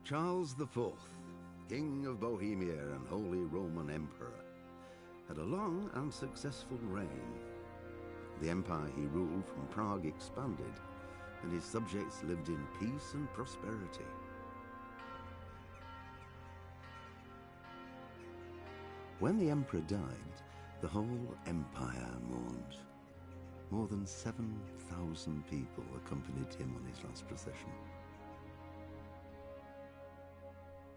Charles IV, King of Bohemia and Holy Roman Emperor, had a long and successful reign. The empire he ruled from Prague expanded, and his subjects lived in peace and prosperity. When the emperor died, the whole empire mourned. More than 7,000 people accompanied him on his last procession.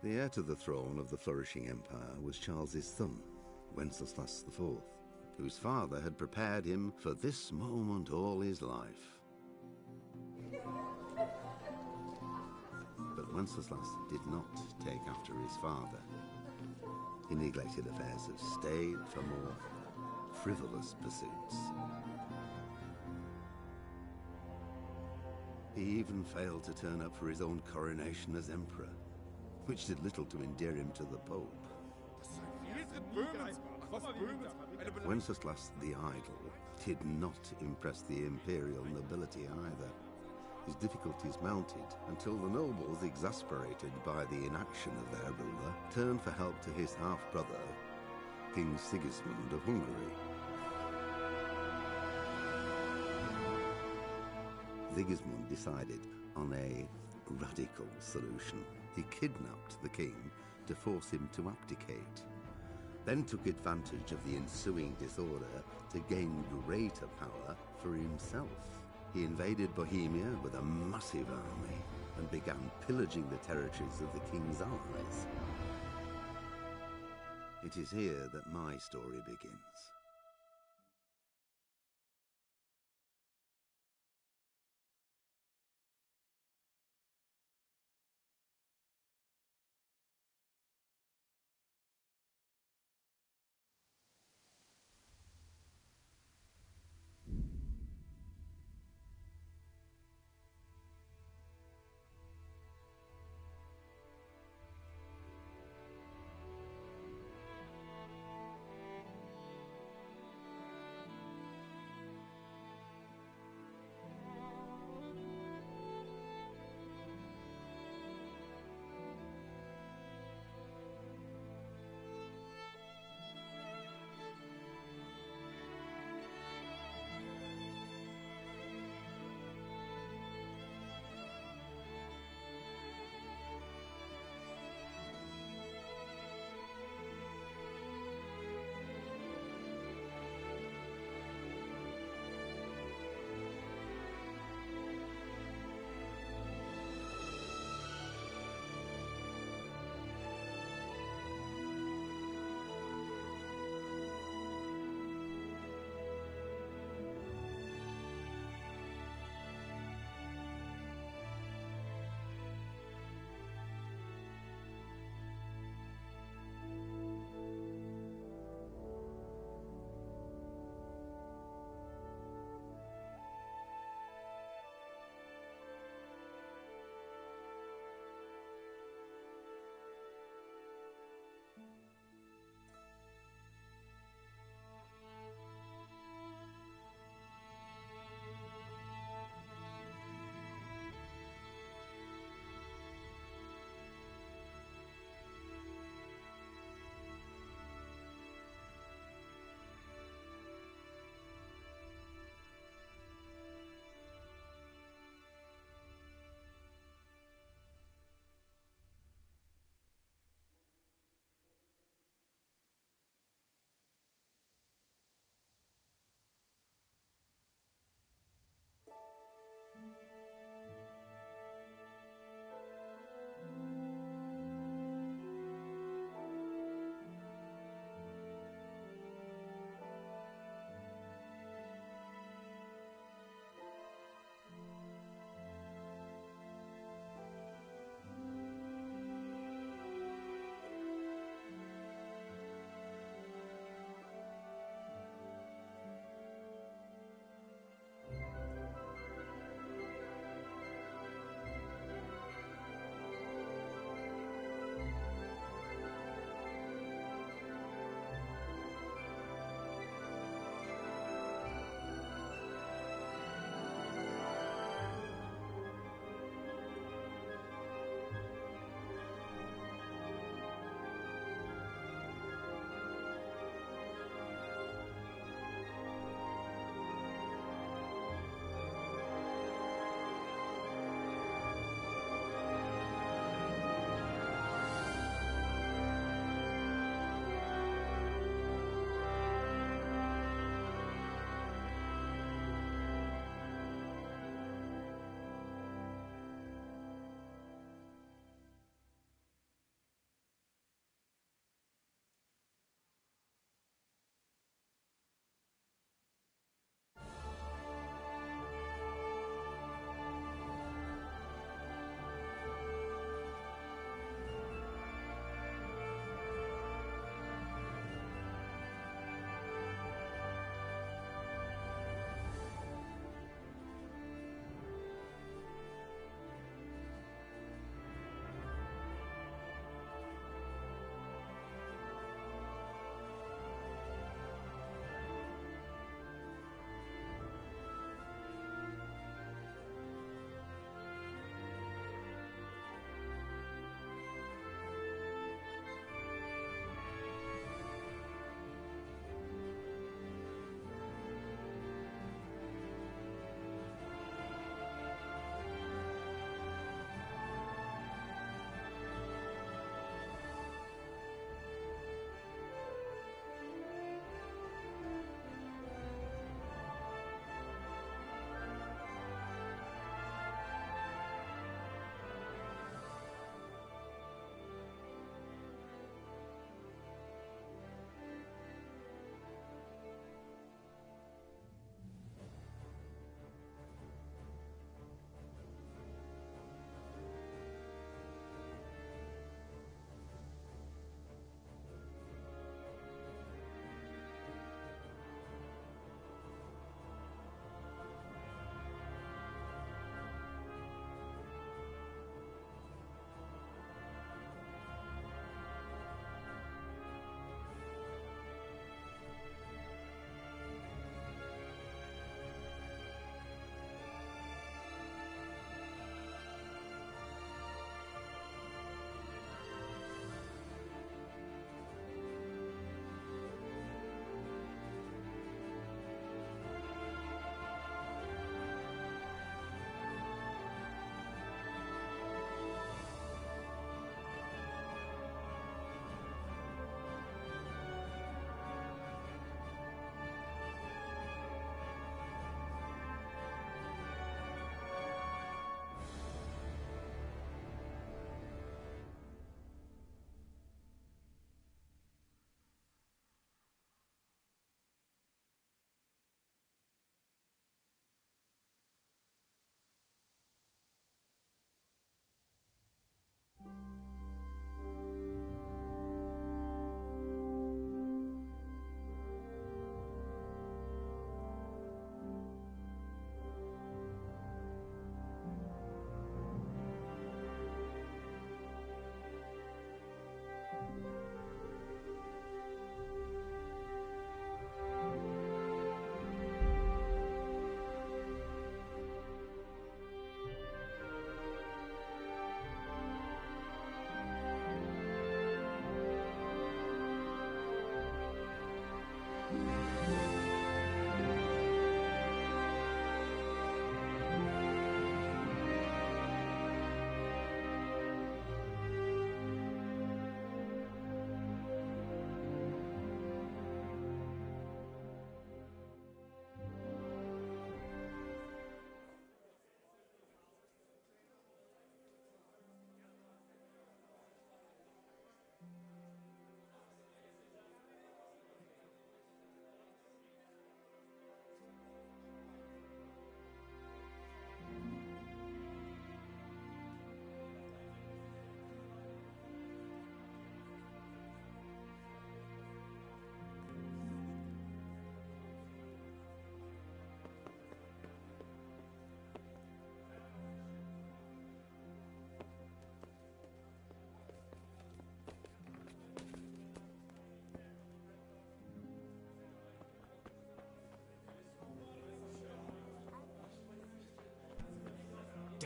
The heir to the throne of the flourishing empire was Charles's son, Wenceslas IV, whose father had prepared him for this moment all his life. But Wenceslas did not take after his father. He neglected affairs of state for more frivolous pursuits. He even failed to turn up for his own coronation as emperor, which did little to endear him to the Pope. Wenceslas the Idle did not impress the imperial nobility either. His difficulties mounted until the nobles, exasperated by the inaction of their ruler, turned for help to his half-brother, King Sigismund of Hungary. Sigismund decided on a radical solution. He kidnapped the king to force him to abdicate, then took advantage of the ensuing disorder to gain greater power for himself. He invaded Bohemia with a massive army and began pillaging the territories of the king's allies. It is here that my story begins.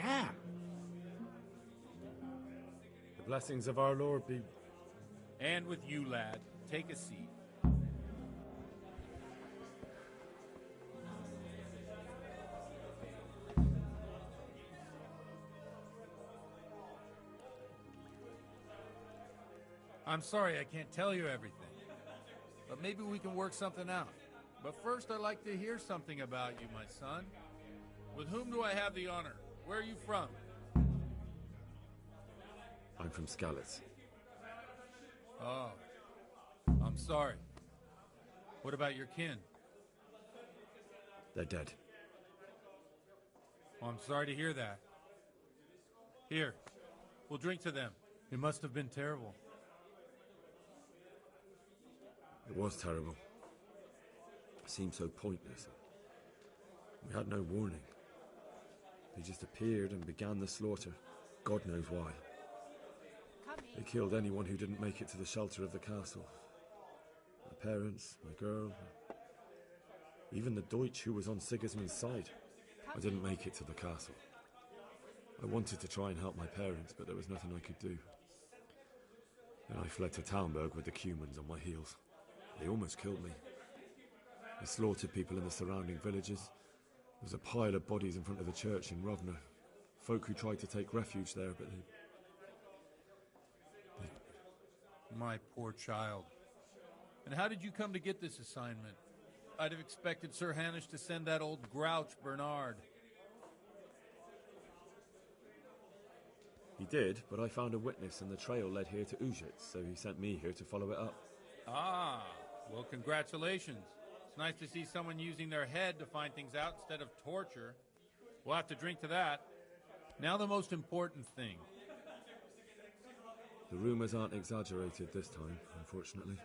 Damn. The blessings of our Lord be... And with you, lad. Take a seat. I'm sorry I can't tell you everything, but maybe we can work something out. But first, I'd like to hear something about you, my son. With whom do I have the honor? Where are you from? I'm from Skalitz. Oh, I'm sorry. What about your kin? They're dead. Oh, I'm sorry to hear that. Here, we'll drink to them. It must have been terrible. It was terrible. It seemed so pointless. We had no warning. They just appeared and began the slaughter. God knows why. They killed anyone who didn't make it to the shelter of the castle. My parents, my girl, even the Deutsch who was on Sigismund's side. I didn't make it to the castle. I wanted to try and help my parents, but there was nothing I could do. Then I fled to Talmberg with the Cumans on my heels. They almost killed me. They slaughtered people in the surrounding villages. There was a pile of bodies in front of the church in Rovna. Folk who tried to take refuge there, but they... My poor child. And how did you come to get this assignment? I'd have expected Sir Hanush to send that old grouch, Bernard. He did, but I found a witness and the trail led here to Ujitz, so he sent me here to follow it up. Ah, well, congratulations. It's nice to see someone using their head to find things out instead of torture. We'll have to drink to that. Now the most important thing. The rumours aren't exaggerated this time, unfortunately.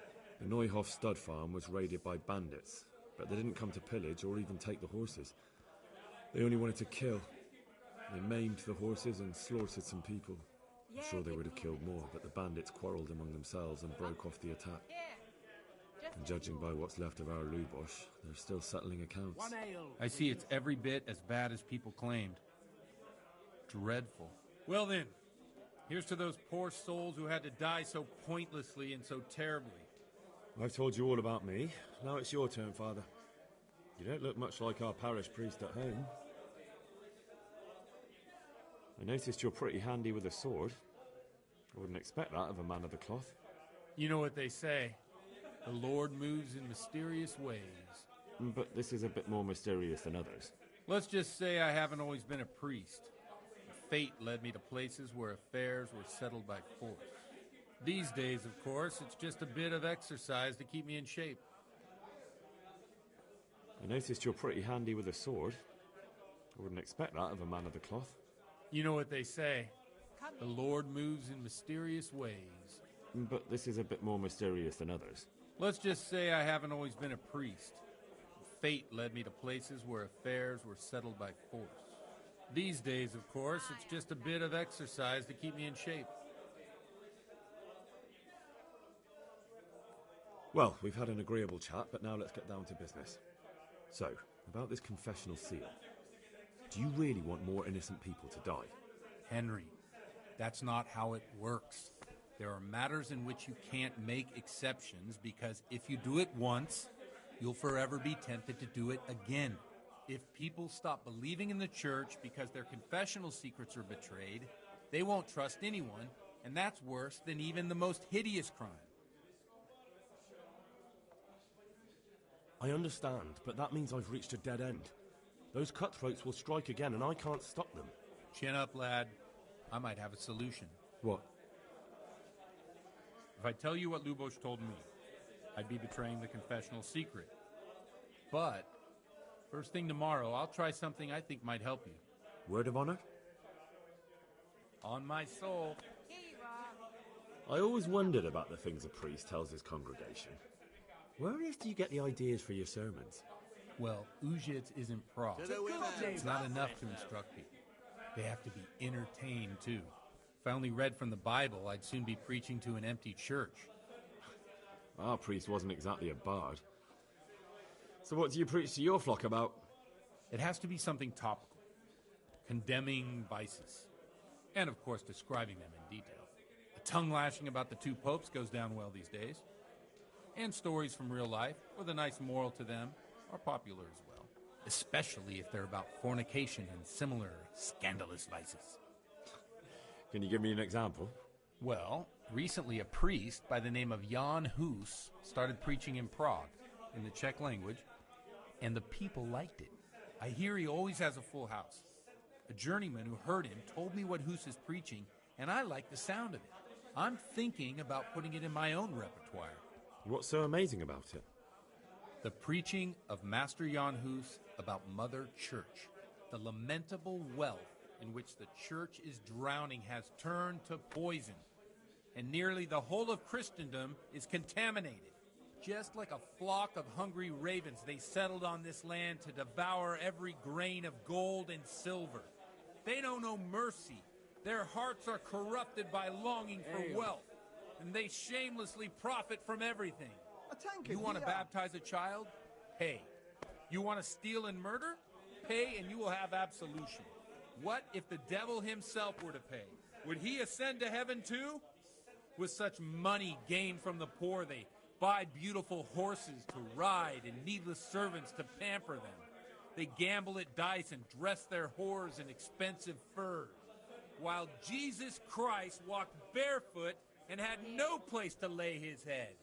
The Neuhof stud farm was raided by bandits, but they didn't come to pillage or even take the horses. They only wanted to kill. They maimed the horses and slaughtered some people. I'm sure they would have killed more, but the bandits quarrelled among themselves and broke off the attack. And judging by what's left of our Lubosh, they're still settling accounts. I see it's every bit as bad as people claimed. Dreadful. Well then, here's to those poor souls who had to die so pointlessly and so terribly. I've told you all about me. Now it's your turn, Father. You don't look much like our parish priest at home. I noticed you're pretty handy with a sword. I wouldn't expect that of a man of the cloth. You know what they say. The Lord moves in mysterious ways. But this is a bit more mysterious than others. Let's just say I haven't always been a priest. Fate led me to places where affairs were settled by force. These days, of course, it's just a bit of exercise to keep me in shape. I noticed you're pretty handy with a sword. I wouldn't expect that of a man of the cloth. You know what they say. The Lord moves in mysterious ways. But this is a bit more mysterious than others. Let's just say I haven't always been a priest. Fate led me to places where affairs were settled by force. These days, of course, it's just a bit of exercise to keep me in shape. Well, we've had an agreeable chat, but now let's get down to business. So, about this confessional seal. Do you really want more innocent people to die? Henry, that's not how it works. There are matters in which you can't make exceptions because if you do it once, you'll forever be tempted to do it again. If people stop believing in the church because their confessional secrets are betrayed, they won't trust anyone, and that's worse than even the most hideous crime. I understand, but that means I've reached a dead end. Those cutthroats will strike again, and I can't stop them. Chin up, lad. I might have a solution. What? If I tell you what Lubosh told me, I'd be betraying the confessional secret. But first thing tomorrow, I'll try something I think might help you. Word of honor? On my soul. Here you are. I always wondered about the things a priest tells his congregation. Where on earth do you get the ideas for your sermons? Well, Ujitz isn't prose. It's not enough to instruct people. They have to be entertained, too. If I only read from the Bible, I'd soon be preaching to an empty church. Our priest wasn't exactly a bard. So what do you preach to your flock about? It has to be something topical. condemning vices, and of course describing them in detail. The tongue lashing about the two popes goes down well these days, and stories from real life with a nice moral to them are popular as well, especially if they're about fornication and similar scandalous vices. Can you give me an example? Well, recently a priest by the name of Jan Hus started preaching in Prague in the Czech language, and the people liked it. I hear he always has a full house. A journeyman who heard him told me what Hus is preaching, and I like the sound of it. I'm thinking about putting it in my own repertoire. What's so amazing about it? The preaching of Master Jan Hus about Mother Church. The lamentable wealth in which the church is drowning has turned to poison, and nearly the whole of Christendom is contaminated. Just like a flock of hungry ravens, they settled on this land to devour every grain of gold and silver. They know no mercy. Their hearts are corrupted by longing for wealth, and they shamelessly profit from everything. You want to baptize a child? Pay. You want to steal and murder? Pay, and you will have absolution. What if the devil himself were to pay? Would he ascend to heaven too? With such money gained from the poor, they buy beautiful horses to ride and needless servants to pamper them. They gamble at dice and dress their whores in expensive furs, while Jesus Christ walked barefoot and had no place to lay his head.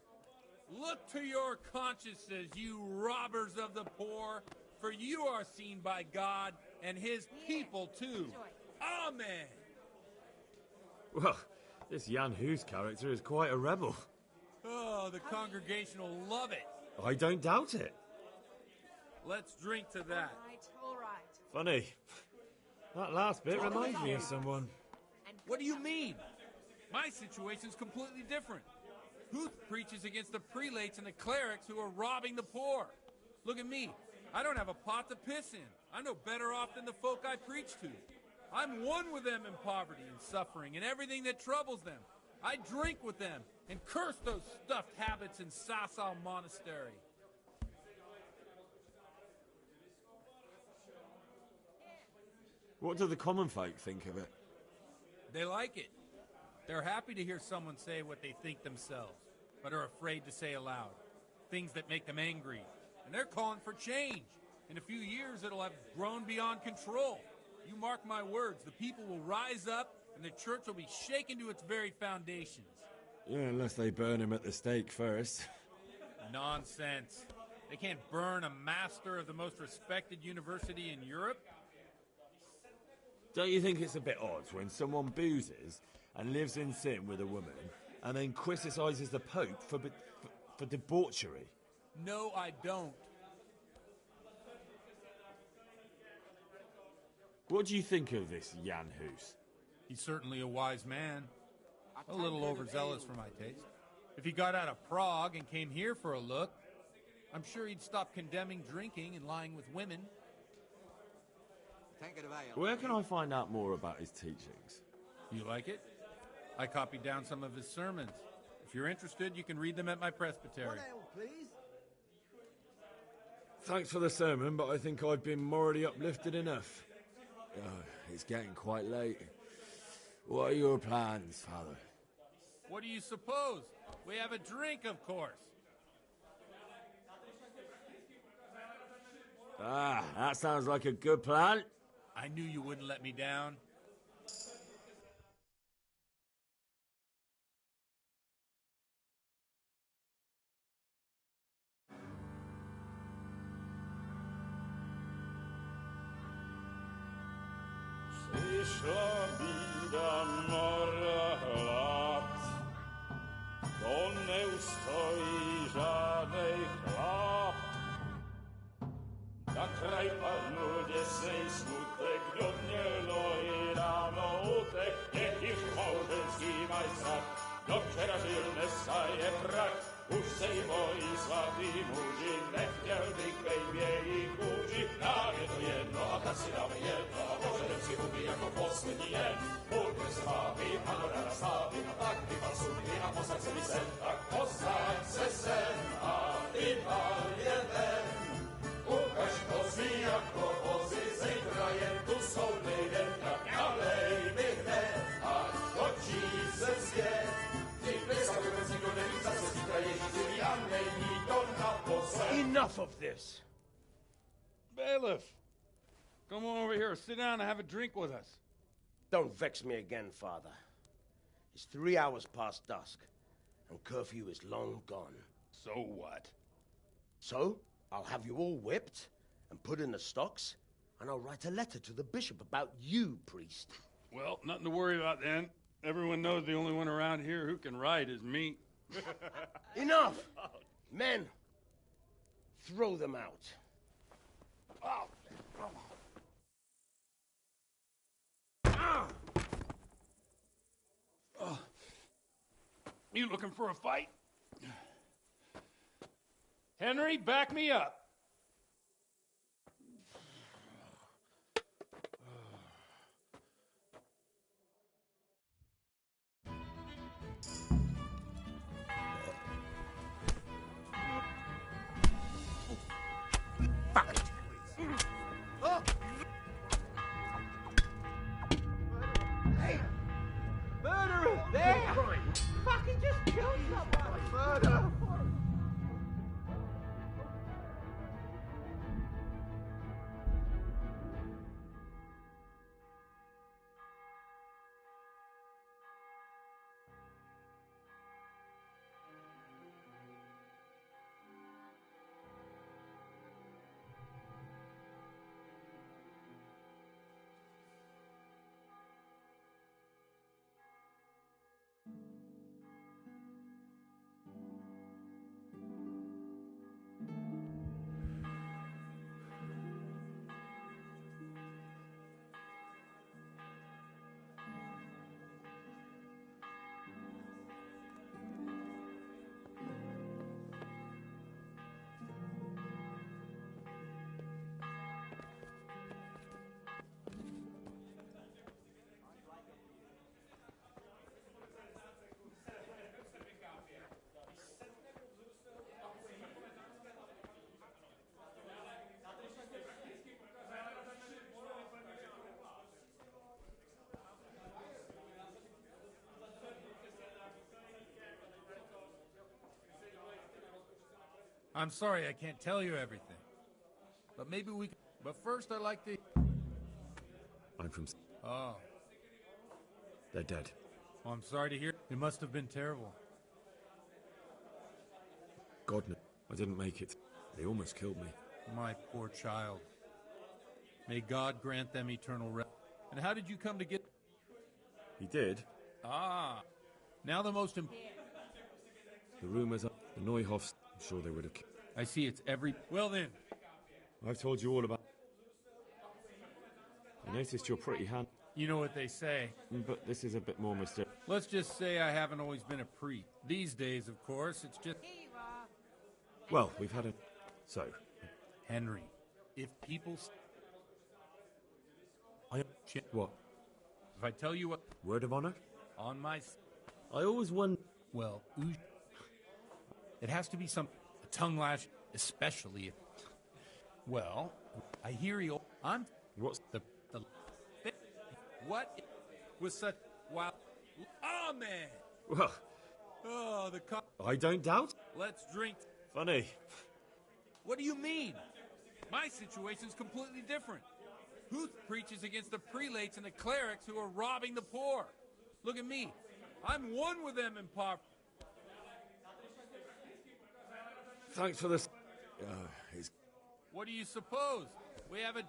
Look to your consciences, you robbers of the poor, for you are seen by God and his people too. Amen. Well, this Jan Hus character is quite a rebel. Oh, the congregation will love it. I don't doubt it. Let's drink to that. All right. Funny. That last bit reminds me of someone. What do you mean? My situation's completely different. Huth preaches against the prelates and the clerics who are robbing the poor. Look at me. I don't have a pot to piss in. I'm no better off than the folk I preach to. I'm one with them in poverty and suffering and everything that troubles them. I drink with them and curse those stuffed habits in Sasau Monastery. What do the common folk think of it? They like it. They're happy to hear someone say what they think themselves, but are afraid to say aloud. Things that make them angry. And they're calling for change. In a few years, it'll have grown beyond control. You mark my words, the people will rise up and the church will be shaken to its very foundations. Yeah, unless they burn him at the stake first. Nonsense. They can't burn a master of the most respected university in Europe. Don't you think it's a bit odd when someone boozes and lives in sin with a woman and then criticises the Pope for debauchery? No, I don't. What do you think of this Jan Hus? He's certainly a wise man. A little overzealous for my taste. If he got out of Prague and came here for a look, I'm sure he'd stop condemning drinking and lying with women. Where can I find out more about his teachings? You like it? I copied down some of his sermons. If you're interested, you can read them at my presbytery. Thanks for the sermon, but I think I've been morally uplifted enough. Oh, it's getting quite late. What are your plans, Father? What do you suppose? We have a drink, of course. Ah, that sounds like a good plan. I knew you wouldn't let me down. Przyszła bida mora lat, to nie ustoi żadnej chlap. Na kraj panuje sej smutek, wiodnielo i rano utek, niech ich małżeński majstrat, do przerażylne staje prach. Už Soyboy svatý muži, nechtěl bych bejbě jich kůži, nám je to jedno a tak si dáme jedno a požadem si huby jako poslední jen. Buďme se vámi, ano rada slávy, a tak vypal sudy a posaď se mi sem, tak posaď se sem a vypal je ven. Ukaž kozy jako kozy, zítra jen tu jsou nejde enough of this. Bailiff, come on over here, sit down and have a drink with us. Don't vex me again, Father. It's 3 hours past dusk, and curfew is long gone. So what? So, I'll have you all whipped and put in the stocks, and I'll write a letter to the bishop about you, priest. Well, nothing to worry about then. Everyone knows the only one around here who can write is me. Enough! Men, throw them out. Oh. You looking for a fight? Henry, back me up. Fuck it! Oh. Hey! Murderer! There! Fucking just killed someone! Murder! I'm sorry I can't tell you everything. But maybe we can... But first I'd like to... I'm from... Oh. They're dead. Oh, I'm sorry to hear. It must have been terrible. God, no. I didn't make it. They almost killed me. My poor child. May God grant them eternal rest. And how did you come to get... He did? Ah. Now the most important... The rumours are... The Neuhoffs... I'm sure they would have... I see it's every... Well then. I've told you all about... I noticed you're pretty hand... You know what they say. But this is a bit more mysterious. Let's just say I haven't always been a priest. These days, of course, it's just... Here you are. Well, we've had a... So... Henry, if people... What? If I tell you what... Word of honor? On my... I always wonder... Well, it has to be some... A tongue lash, especially if... Well, I hear you... I'm... What's... The... What was such... Wow... Oh, man! Well... Oh, the... I don't doubt. Let's drink... Funny. What do you mean? My situation's completely different. Who preaches against the prelates and the clerics who are robbing the poor? Look at me. I'm one with them in poverty. Thanks for this. What do you suppose? We have a...